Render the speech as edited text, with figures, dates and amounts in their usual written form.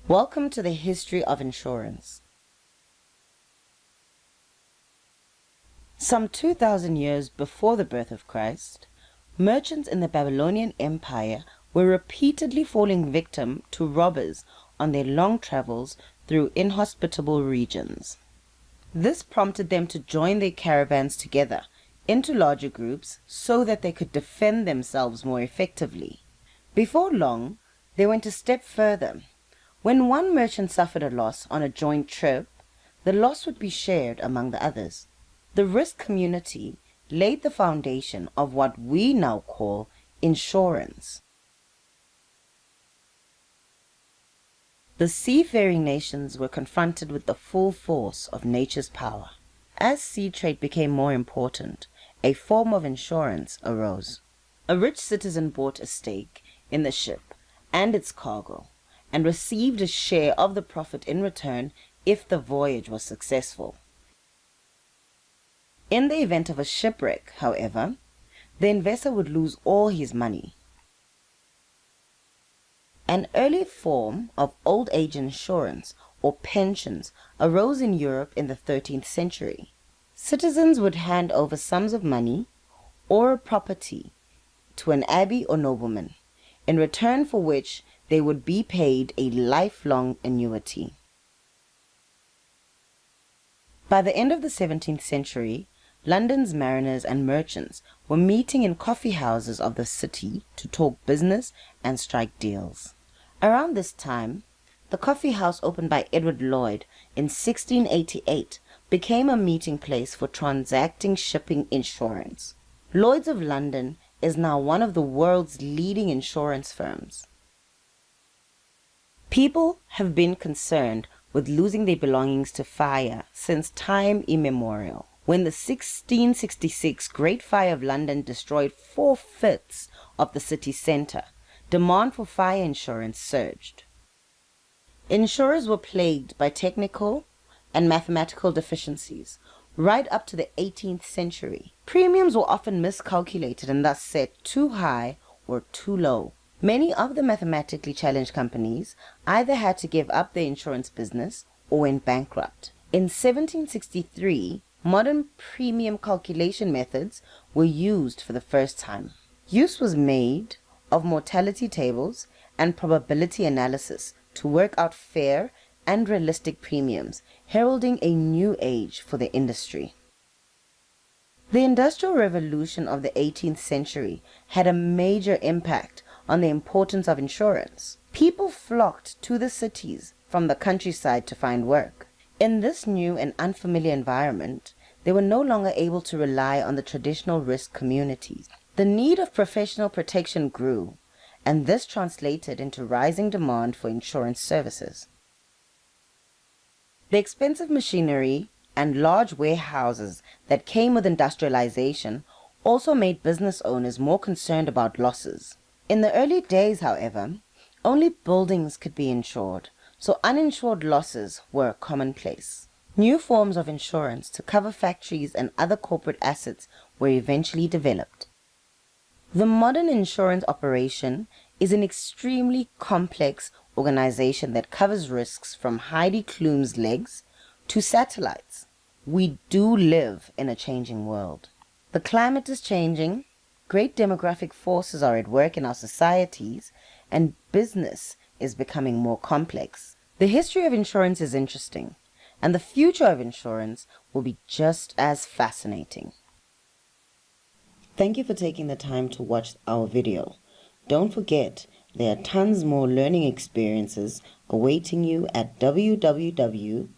Welcome to the history of insurance. Some 2,000 years before the birth of Christ, merchants in the Babylonian Empire were repeatedly falling victim to robbers on their long travels through inhospitable regions. This prompted them to join their caravans together into larger groups so that they could defend themselves more effectively. Before long, they went a step further. When one merchant suffered a loss on a joint trip, the loss would be shared among the others. The risk community laid the foundation of what we now call insurance. The seafaring nations were confronted with the full force of nature's power. As sea trade became more important, a form of insurance arose. A rich citizen bought a stake in the ship and its cargo, and received a share of the profit in return if the voyage was successful. In the event of a shipwreck, however, the investor would lose all his money. An early form of old age insurance or pensions arose in Europe in the 13th century. Citizens would hand over sums of money or a property to an abbey or nobleman, in return for which they would be paid a lifelong annuity. By the end of the 17th century, London's mariners and merchants were meeting in coffee houses of the city to talk business and strike deals. Around this time, the coffee house opened by Edward Lloyd in 1688 became a meeting place for transacting shipping insurance. Lloyds of London is now one of the world's leading insurance firms. People have been concerned with losing their belongings to fire since time immemorial. When the 1666 Great Fire of London destroyed 4/5 of the city's centre, demand for fire insurance surged. Insurers were plagued by technical and mathematical deficiencies right up to the 18th century. Premiums were often miscalculated and thus set too high or too low. Many of the mathematically challenged companies either had to give up their insurance business or went bankrupt. In 1763, modern premium calculation methods were used for the first time. Use was made of mortality tables and probability analysis to work out fair and realistic premiums, heralding a new age for the industry. The Industrial Revolution of the 18th century had a major impact on the importance of insurance. People flocked to the cities from the countryside to find work. In this new and unfamiliar environment, they were no longer able to rely on the traditional risk communities. The need of professional protection grew, and this translated into rising demand for insurance services. The expensive machinery and large warehouses that came with industrialization also made business owners more concerned about losses. In the early days, however, only buildings could be insured, so uninsured losses were commonplace. New forms of insurance to cover factories and other corporate assets were eventually developed. The modern insurance operation is an extremely complex organization that covers risks from Heidi Klum's legs to satellites. We do live in a changing world. The climate is changing, great demographic forces are at work in our societies, and business is becoming more complex. The history of insurance is interesting, and the future of insurance will be just as fascinating. Thank you for taking the time to watch our video. Don't forget, there are tons more learning experiences awaiting you at www.learnon.co.za.